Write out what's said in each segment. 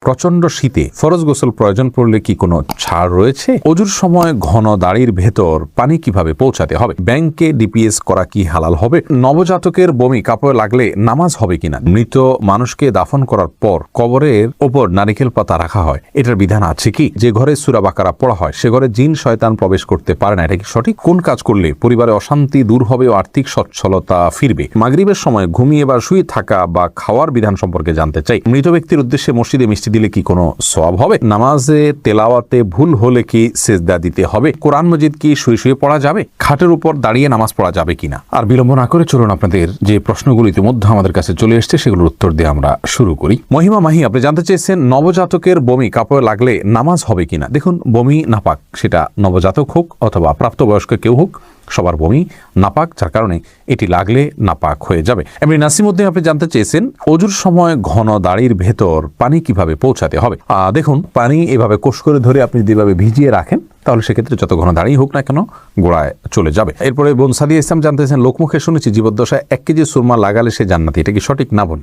প্রচন্ড শীতে ফরজ গোসল প্রয়োজন পড়লে কি কোনো ছাড় রয়েছে? অজুর সময় ঘন দাড়ির ভেতর পানি কিভাবে পৌঁছাতে হবে? ব্যাংকে ডিপিএস করা কি হালাল হবে? নবজাতকের বমি কাপড়ে লাগলে নামাজ হবে কিনা? মৃত মানুষকে দাফন করার পর কবরের ওপর নারিকেল পাতা রাখা হয়, এটার বিধান আছে কি? যে ঘরে সূরা বাকারা পড়া হয় সে ঘরে জিন শয়তান প্রবেশ করতে পারে না, এটা কি সঠিক? কোন কাজ করলে পরিবারে অশান্তি দূর হবে ও আর্থিক সচ্ছলতা ফিরবে? মাগরিবের সময় ঘুমিয়ে বা শুয়ে থাকা বা খাওয়ার বিধান সম্পর্কে জানতে চাই। মৃত ব্যক্তির উদ্দেশ্যে মসজিদে মিষ্টি দিলে কি কোনো সওয়াব হবে? নামাজে তেলাওয়াতে ভুল হলে কি সেজদা দিতে হবে? কোরআন মজিদ কি শুয়ে শুয়ে পড়া যাবে? খাটের উপর দাঁড়িয়ে নামাজ পড়া যাবে কিনা? আর বিলম্ব না করে চলুন আপনাদের যে প্রশ্নগুলো ইতিমধ্যে আমাদের কাছে চলে এসছে সেগুলোর উত্তর দিয়ে আমরা শুরু করি। মহিমা মাহি আপনি জানতে চেয়েছেন নবজাতকের বমি কাপড়ে লাগলে নামাজ হবে কিনা? দেখুন, বমি নাপাক, সেটা নবজাতক হোক অথবা প্রাপ্তবয়স্ক কেউ হোক, সবার বমি নাপাক, যার কারণে এটি লাগলে নাপাক হয়ে যাবে। এমনি নাসিমউদ্দিন আপনি জানতে চেয়েছেন অজুর সময় ঘন দাড়ির ভেতর পানি কিভাবে পৌঁছাতে হবে? দেখুন, পানি এভাবে কোষ করে ধরে আপনি যেভাবে ভিজিয়ে রাখেন তাহলে সেক্ষেত্রে যত ঘন দাঁড়িয়ে হোক না কেন গোড়ায় চলে যাবে। এরপরে বোন সাদিয়া ইসলাম জানতেছেন লোকমুখে শুনেছি জীবদ্দশায় 1 কেজি সুরমা লাগালে সে জান্নাতি, এটা কি সঠিক? না বোন,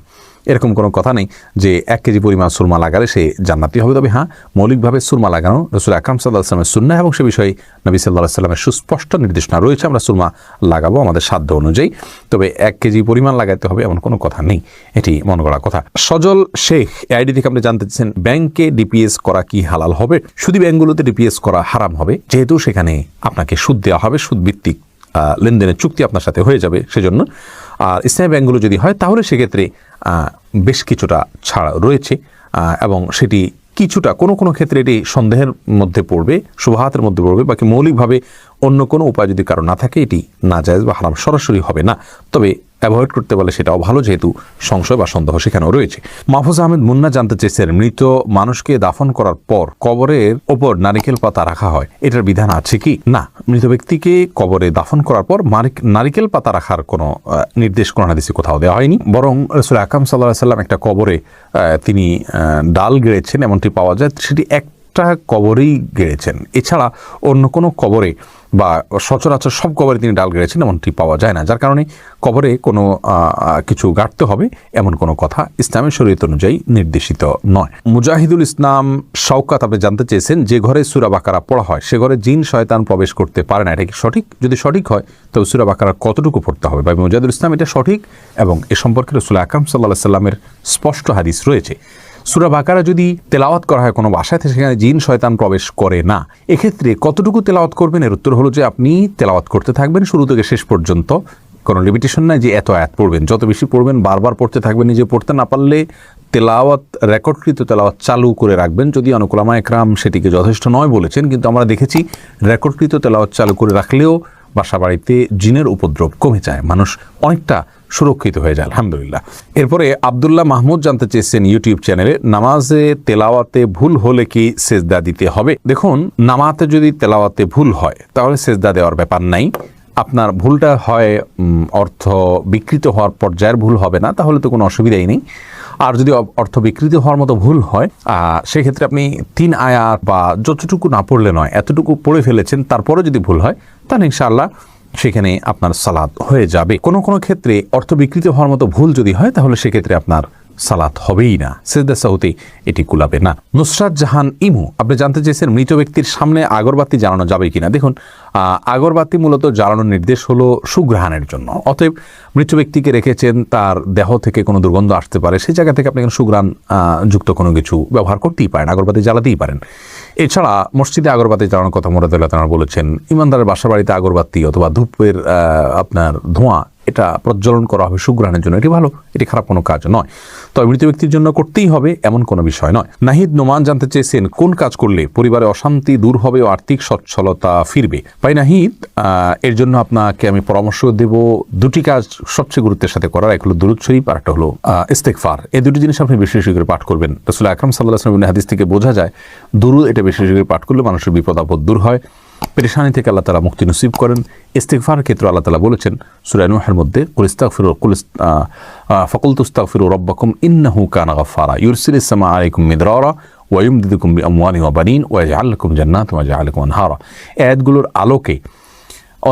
এরকম কোনো কথা নেই যে 1 কেজি পরিমাণ সুরমা লাগালে সে জান্নাতি হবে। তবে হ্যাঁ, মৌলিকভাবে সুরমা লাগানো রাসূল আকরাম সাল্লাল্লাহু আলাইহি ওয়াসাল্লামের সুন্নাহ এবং সে বিষয়ে নবী সাল্লাল্লাহু আলাইহি ওয়াসাল্লামের সুস্পষ্ট নির্দেশনা রয়েছে। আমরা সুরমা লাগাবো আমাদের সাধ্য অনুযায়ী, তবে 1 কেজি পরিমাণ লাগাতে হবে এমন কোনো কথা নেই, এটি মনে করা কথা। সজল শেখ আইডি থেকে আপনি জানতে চাচ্ছেন ব্যাংকে ডিপিএস করা কি হালাল হবে? শুধু ব্যাংকগুলোতে ডিপিএস করা হারাম হবে, যেহেতু সেখানে আপনাকে সুদ দেওয়া হবে, সুদ ভিত্তিক লেনদেনের চুক্তি আপনার সাথে হয়ে যাবে সেজন্য। আর ইসলামী ব্যাংকগুলো যদি হয় তাহলে সেক্ষেত্রে বেশ কিছুটা ছাড় রয়েছে এবং সেটি কিছুটা কোনো ক্ষেত্রে এটি সন্দেহের মধ্যে পড়বে, শুবহাতের মধ্যে পড়বে, বাকি মৌলিকভাবে অন্য কোনো উপায় যদি কারো না থাকে এটি নাজায়েজ বা হারাম সরাসরি হবে না। তবে অ্যাভয়েড করতে পারলে সেটাও ভালো, যেহেতু সংশয় বা সন্দেহ সেখানেও রয়েছে। মাহফুজ আহমেদ মুন্না জানতে চেয়েছেন মৃত মানুষকে দাফন করার পর কবরের ওপর নারিকেল পাতা রাখা হয়, এটার বিধান আছে কি? না, মৃত ব্যক্তিকে কবরে দাফন করার পর নারিকেল পাতা রাখার কোনো নির্দেশ কোরআন হাদিসে কোথাও দেওয়া হয়নি, বরং রাসূল আকরাম সাল্লাল্লাহু আলাইহি ওয়াসাল্লাম একটা কবরে তিনি ডাল গেড়েছেন এমনটি পাওয়া যায়, সেটি একটা কবরেই গেড়েছেন, এছাড়া অন্য কোনো কবরে বা সচরাচর সব কবরে তিনি ডাল গেড়েছেন এমনটি পাওয়া যায় না, যার কারণে কবরে কোনো কিছু গাঁটতে হবে এমন কোনো কথা ইসলামের শরীয়ত অনুযায়ী নির্দেশিত নয়। মুজাহিদুল ইসলাম শওকাত আপনি জানতে চেয়েছেন যে ঘরে সূরা বাকারা পড়া হয় সে ঘরে জিন শয়তান প্রবেশ করতে পারে না, এটা কি সঠিক? যদি সঠিক হয় তবে সূরা বাকারা কতটুকু পড়তে হবে? ভাই মুজাহিদুল ইসলাম, এটা সঠিক এবং এ সম্পর্কে রাসূল আকরাম সাল্লাল্লাহু আলাইহি ওয়াসাল্লামের স্পষ্ট হাদিস রয়েছে। সূরা বাকারা যদি তেলাওয়াত করা হয় কোনো বাসায়, সেখানে জিন শয়তান প্রবেশ করে না, এক্ষেত্রে কতটুকু তেলাওয়াত করবেন? এর উত্তর হলো যে আপনি তেলাওয়াত করতে থাকবেন শুরু থেকে শেষ পর্যন্ত, কোনো লিমিটেশন নাই যে এত আয়াত পড়বেন, যত বেশি পড়বেন বারবার পড়তে থাকবেন। নিজে পড়তে না পারলে তেলাওয়াত রেকর্ডকৃত তেলাওয়াত চালু করে রাখবেন, যদি অনেক উলামা একরাম সেটিকে যথেষ্ট নয় বলেছেন, কিন্তু আমরা দেখেছি রেকর্ডকৃত তেলাওয়াত চালু করে রাখলেও বাসা বাড়িতে জিনের উপদ্রব কমে যায়, মানুষ অনেকটা সুরক্ষিত হয়ে যায় আলহামদুলিল্লাহ। এরপরে আব্দুল্লাহ মাহমুদ জানতে চেয়েছেন ইউটিউব চ্যানেলে নামাজে তেলাওয়াতে ভুল হলে কি সেজদা দিতে হবে? দেখুন, নামাজে যদি তেলাওয়াতে ভুল হয় তাহলে সেজদা দেওয়ার ব্যাপার নাই। আপনার ভুলটা হয় অর্থ বিকৃত হওয়ার পর্যায়ের ভুল হবে না, তাহলে তো কোনো অসুবিধাই নেই। আর যদি অর্থ বিকৃত হওয়ার মতো ভুল হয় সেক্ষেত্রে আপনি 3 আয়াত বা যতটুকু না পড়লে নয় এতটুকু পড়ে ফেলেছেন, তারপরে যদি ভুল হয় তাহলে ইনশাআল্লাহ সেখানে আপনার সালাত হয়ে যাবে। কোনো ক্ষেত্রে অর্থ বিকৃত হওয়ার মতো ভুল যদি হয় তাহলে সেক্ষেত্রে আপনার সালাত হবেই না, সিজদা সাহুতে এটি কুলাবে না। নুসরাত জাহান ইমু আপনি জানতে চেয়েছেন মৃত ব্যক্তির সামনে আগরবাতি জ্বালানো যাবে কিনা? দেখুন, আগরবাতি মূলত জ্বালানোর নির্দেশ হলো সুঘ্রাণের জন্য, অতএব মৃত ব্যক্তিকে রেখেছেন, তার দেহ থেকে কোনো দুর্গন্ধ আসতে পারে, সেই জায়গা থেকে আপনি সুঘ্রাণ যুক্ত কোনো কিছু ব্যবহার করতেই পারেন, আগরবাতি জ্বালাতেই পারেন। এছাড়া মসজিদে আগরবাতি জ্বালানোর কথা মুরাদুল্লাহ তাআলা বলেছেন, ইমানদারের বাসা বাড়িতে আগরবাতি অথবা ধূপের আপনার ধোঁয়া এটা প্রজ্বলন করা হবে সুঘ্রাণের জন্য, এটি ভালো, এটি খারাপ কোনো কাজ নয়, তবে মৃত ব্যক্তির জন্য করতেই হবে এমন কোনো বিষয় নয়। নাহিদ নোমান জানতে চেয়েছেন কোন কাজ করলে পরিবারে অশান্তি দূর হবে ও আর্থিক সচ্ছলতা ফিরবে? ভাই নাহিদ, এর জন্য আপনাকে আমি পরামর্শ দেব 2টি কাজ সবচেয়ে গুরুত্বের সাথে করার, এক হলো দুরূদ শরীফ আর একটা হলো ইস্তেগফার। এই 2টি জিনিস আপনি বেশি বেশি করে পাঠ করবেন। রাসূল আকরাম সাল্লাল্লাহু আলাইহি ওয়াসাল্লামের হাদিস থেকে বোঝা যায় দুরূদ এটা বেশি বেশি করে পাঠ করলে মানুষের বিপদ আপদ দূর হয়, পেরেশানি থেকে আল্লাহ তাআলা মুক্তি নসিব করেন। ইস্তিগফারের ক্ষেত্রে আল্লাহ তাআলা বলেছেন সূরা নূহের মধ্যে ফাকুলতু ইস্তাগফিরু রাব্বাকুম ইন্নাহু কানা গাফফারা ইউরসিলিস সামা আলাইকুম মিদরারা ওয়া ইউমদিদুকুম বিআমওয়ালিন ওয়া বানিন ওয়া ইয়াজআল লাকুম জান্নাতিন ওয়া ইয়াজআল লাকুম আনহারা। আয়াতগুলোর আলোকে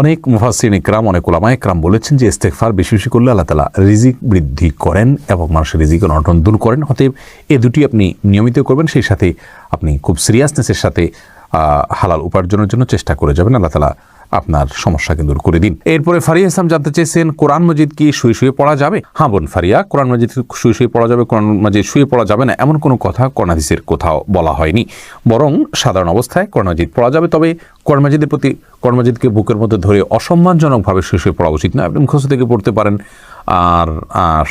অনেক মুফাসসিরিন ইকরাম, অনেক উলামা ইকরাম বলেছেন যে ইস্তেগফার বেশি বেশি করলে আল্লাহ তাআলা রিজিক বৃদ্ধি করেন এবং মানুষের রিজিকের অনটন দূর করেন। অতএব এই দুটি আপনি নিয়মিত করবেন, সেই সাথে আপনি খুব সিরিয়াসনেসের সাথে হালাল উপার্জনের জন্য চেষ্টা করে যাবেন। আল্লাহ তাআলা আপনার সমস্যাকে দূর করে দিন। এরপরে ফারিয়া ইসলাম জানতে চেয়েছেন, কোরআন মাজিদ কি শুয়ে শুয়ে পড়া যাবে? হ্যাঁ বোন ফারিয়া, কোরআন মাজিদ শুয়ে শুয়ে পড়া যাবে। কোরআন মাজিদ শুয়ে পড়া যাবে না এমন কোনো কথা কোরআন হাদিসের কোথাও বলা হয়নি, বরং সাধারণ অবস্থায় কোরআন মাজিদ পড়া যাবে। তবে কোরআন মাজিদের প্রতি, কোরআন মাজিদকে বুকের মধ্যে ধরে অসম্মানজনকভাবে শুয়ে শুয়ে পড়া উচিত না। আপনি মুখস্থ থেকে পড়তে পারেন, আর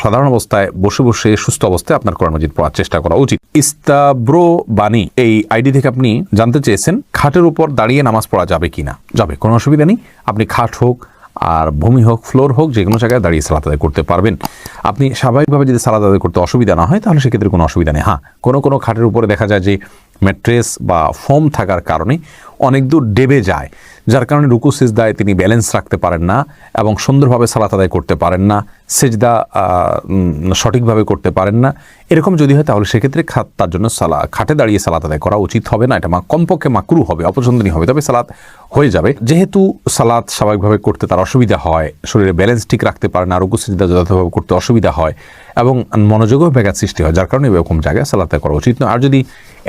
সাধারণ অবস্থায় বসে বসে সুস্থ অবস্থায় আপনার কোরআন মাজিদ পড়ার চেষ্টা করা উচিত। ইস্তাব্রো বাণী এই আইডি থেকে আপনি জানতে চেয়েছেন, খাটের উপর দাঁড়িয়ে নামাজ পড়া যাবে কিনা? যাবে, কোনো অসুবিধা নেই। আপনি খাট হোক আর ভূমি হোক, ফ্লোর হোক, যে কোনো জায়গায় দাঁড়িয়ে সালাত আদায় করতে পারবেন। আপনি স্বাভাবিকভাবে যদি সালাত আদায় করতে অসুবিধা না হয় তাহলে সেক্ষেত্রে কোনো অসুবিধা নেই। হ্যাঁ, কোনো খাটের উপরে দেখা যায় যে ম্যাট্রেস বা ফোম থাকার কারণে অনেক দূর ডেবে যায়, যার কারণে রুকু সিজদায় তিনি ব্যালেন্স রাখতে পারেন না এবং সুন্দরভাবে সালাত আদায় করতে পারেন না, সিজদা সঠিকভাবে করতে পারেন না। এরকম যদি হয় তাহলে সেক্ষেত্রে তার জন্য খাটে দাঁড়িয়ে সালাত আদায় করা উচিত হবে না। এটা কমপক্ষে মাকরু হবে, অপছন্দনীয় হবে। তবে সালাত হয়ে যাবে। যেহেতু সালাত স্বাভাবিকভাবে করতে তার অসুবিধা হয়, শরীরে ব্যালেন্স ঠিক রাখতে পারে না, রুকু সিজদা যথাযথভাবে করতে অসুবিধা হয় এবং মনোযোগও ব্যাঘাত সৃষ্টি হয়, যার কারণে এরকম জায়গায় সালাত আদায় করা উচিত নয়। আর যদি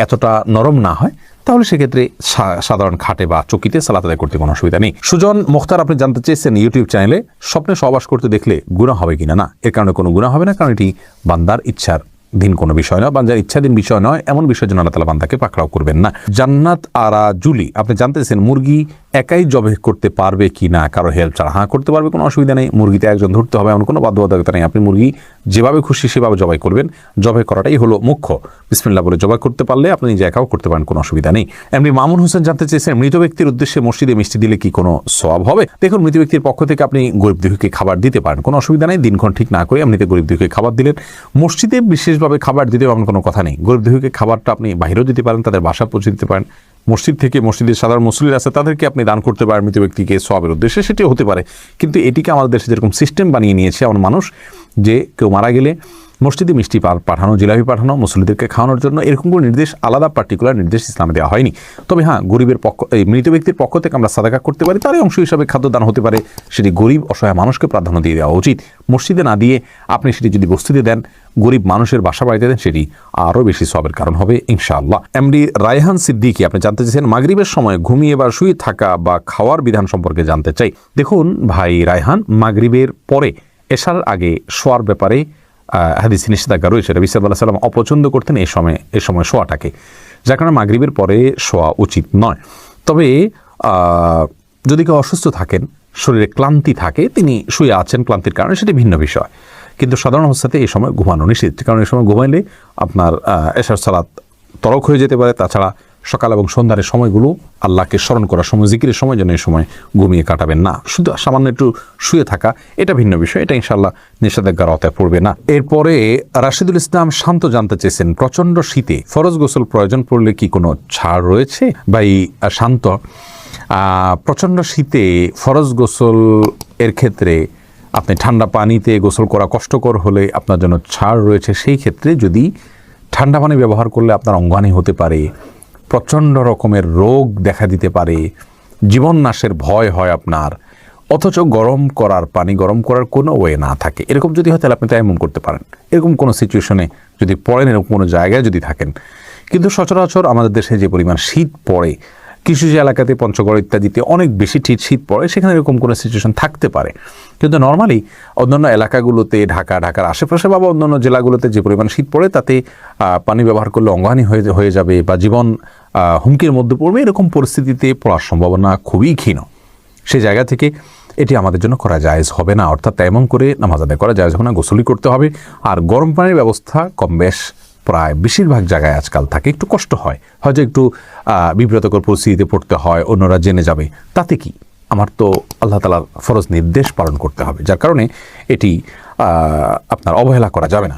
এতটা নরম না হয় তাহলে সেক্ষেত্রে সাধারণ খাটে বা চকিতে সালাত আদায় করতে কোনো অসুবিধা নেই। সুজন মুখতার আপনি জানতে চেয়েছেন ইউটিউব চ্যানেলে স্বপ্নে সহবাস করতে দেখলে গুনাহ হবে কিনা? না, এর কারণে কোনো গুনাহ হবে না, কারণ এটি বান্দার ইচ্ছাধীন কোনো বিষয় নয়, বান্দার ইচ্ছাধীন বিষয় নয়, এমন বিষয়ের জন্য আল্লাহ তাআলা বান্দাকে পাকড়াও করবেন না। জান্নাত আরা জুলি আপনি জানতে চেয়েছেন, মুরগি একাই জবাই করতে পারবে কি না কারো হেল্প ছাড়া? হ্যাঁ, করতে পারবে, কোনো অসুবিধা নেই। মুরগিতে একজন ধরতে হবে এমন কোনো বাধ্যবাধকতা নেই। আপনি মুরগি যেভাবে খুশি সেভাবে জবাই করবেন, জবাই করাটাই হলো মুখ্য। বিসমিল্লাহ বলে জবাই করতে পারলে আপনি নিজে একাও করতে পারেন, কোনো অসুবিধা নেই। এমনি মামুন হোসেন জানতে চেয়েছেন, মৃত ব্যক্তির উদ্দেশ্যে মসজিদে মিষ্টি দিলে কি কোনো সওয়াব হবে? দেখুন, মৃত ব্যক্তির পক্ষ থেকে আপনি গরিব দুঃখীকে খাবার দিতে পারেন, কোনো অসুবিধা নেই। দিনক্ষণ ঠিক না করে এমনিতে গরিব দুঃখীকে খাবার দিলেন। মসজিদে বিশেষভাবে খাবার দিতে এমন কোনো কথা নেই। গরিব দুঃখীকে খাবারটা আপনি বাইরেও দিতে পারেন, তাদের বাসা পৌঁছে দিতে পারেন। মসজিদ থেকে, মসজিদের সাধারণ মুসল্লিরা আছে তাদেরকে আপনি দান করতে পারেন মৃত ব্যক্তিকে সওয়াবের উদ্দেশ্যে, সেটিও হতে পারে। কিন্তু এটিকে আমাদের দেশে যেরকম সিস্টেম বানিয়ে নিয়েছে এমন মানুষ, যে কেউ মারা গেলে মসজিদে মিষ্টি পাঠানো, জিলাপি পাঠানো, মুসল্লিদেরকে খাওয়ানোর জন্য, এরকম কোনো নির্দেশ, আলাদা পার্টিকুলার নির্দেশ ইসলামে দেওয়া হয়নি। তবে হ্যাঁ, গরিবের পক্ষ, এই মৃত ব্যক্তির পক্ষ থেকে আমরা সাদাকা করতে পারি, তারই অংশ হিসাবে খাদ্যদান হতে পারে। সেটি গরিব অসহায় মানুষকে প্রাধান্য দিয়ে দেওয়া উচিত। মসজিদে না দিয়ে আপনি সেটি যদি বস্তিতে দেন, গরিব মানুষের বাসা বাড়িতে দেন, সেটি আরও বেশি সওয়াবের কারণ হবে ইনশাআল্লাহ। এমডি রায়হান সিদ্দিকী আপনি জানতে চেয়েছেন, মাগরিবের সময় ঘুমিয়ে বা শুয়ে থাকা বা খাওয়ার বিধান সম্পর্কে জানতে চাই। দেখুন ভাই রায়হান, মাগরিবের পরে এশার আগে শোয়ার ব্যাপারে হাদিসে নিষেধাজ্ঞা রয়েছে। নবী সাল্লাল্লাহু আলাইহি ওয়াসাল্লাম অপছন্দ করতেন এই সময় শোয়াটাকে, যার কারণে মাগরিবের পরে শোয়া উচিত নয়। তবে যদি কেউ অসুস্থ থাকেন, শরীরে ক্লান্তি থাকে, তিনি শুয়ে আছেন ক্লান্তির কারণে, সেটি ভিন্ন বিষয়। কিন্তু সাধারণ অবস্থাতে এই সময় ঘুমানো নিষিদ্ধ, কারণ এই সময় ঘুমাইলে আপনার এশার সালাত তরক হয়ে যেতে পারে। তাছাড়া সকাল এবং সন্ধ্যার সময়গুলো আল্লাহকে স্মরণ করার সময়, জিকিরের সময় যেন এই সময় ঘুমিয়ে কাটাবেন না। শুধু সামান্য একটু শুয়ে থাকা, এটা ভিন্ন বিষয়, এটা ইনশাআল্লাহ নিষেধাজ্ঞার আওতায় পড়বে না। এরপরে রাশিদুল ইসলাম শান্ত জানতে চেয়েছেন, প্রচণ্ড শীতে ফরজ গোসল প্রয়োজন পড়লে কি কোনো ছাড় রয়েছে? ভাই শান্ত, প্রচণ্ড শীতে ফরজ গোসল এর ক্ষেত্রে আপনি ঠান্ডা পানিতে গোসল করা কষ্টকর হলে আপনার জন্য ছাড় রয়েছে। সেই ক্ষেত্রে যদি ঠান্ডা পানি ব্যবহার করলে আপনার অঙ্গহানি হতে পারে, প্রচণ্ড রকমের রোগ দেখা দিতে পারে, জীবন নাশের ভয় হয় আপনার, অথচ গরম করার কোনো ওয়ে না থাকে, এরকম যদি হয় তাহলে আপনি তায়াম্মুম করতে পারেন। এরকম কোনো সিচুয়েশনে যদি পড়েন, এরকম কোনো জায়গায় যদি থাকেন। কিন্তু সচরাচর আমাদের দেশে যে পরিমাণ শীত পড়ে, কিছু যে এলাকাতে পঞ্চগড় ইত্যাদিতে অনেক বেশি শীত পড়ে, সেখানে এরকম কোনো সিচুয়েশন থাকতে পারে। কিন্তু নর্মালি অন্যান্য এলাকাগুলোতে, ঢাকার আশেপাশে বা অন্যান্য জেলাগুলোতে যে পরিমাণ শীত পড়ে, তাতে পানি ব্যবহার করলে অঙ্গহানি হয়ে যাবে বা জীবন হুমকির মধ্যে পড়বে, এরকম পরিস্থিতিতে পড়ার সম্ভাবনা খুবই ক্ষীণ। সেই জায়গা থেকে এটি আমাদের জন্য করা জায়েজ হবে না, অর্থাৎ তায়াম্মুম করে নামাজ আদায় করা জায়েজ হবে না, গোসলই করতে হবে। আর গরম পানির ব্যবস্থা কম বেশ প্রায় বেশিরভাগ জায়গায় আজকাল থাকে। একটু কষ্ট হয়, হয়তো একটু বিব্রতকর পরিস্থিতিতে পড়তে হয়, অন্যরা জেনে যাবে, তাতে কি? আমার তো আল্লাহ তাআলার ফরজ নির্দেশ পালন করতে হবে, যার কারণে এটি আপনার অবহেলা করা যাবে না।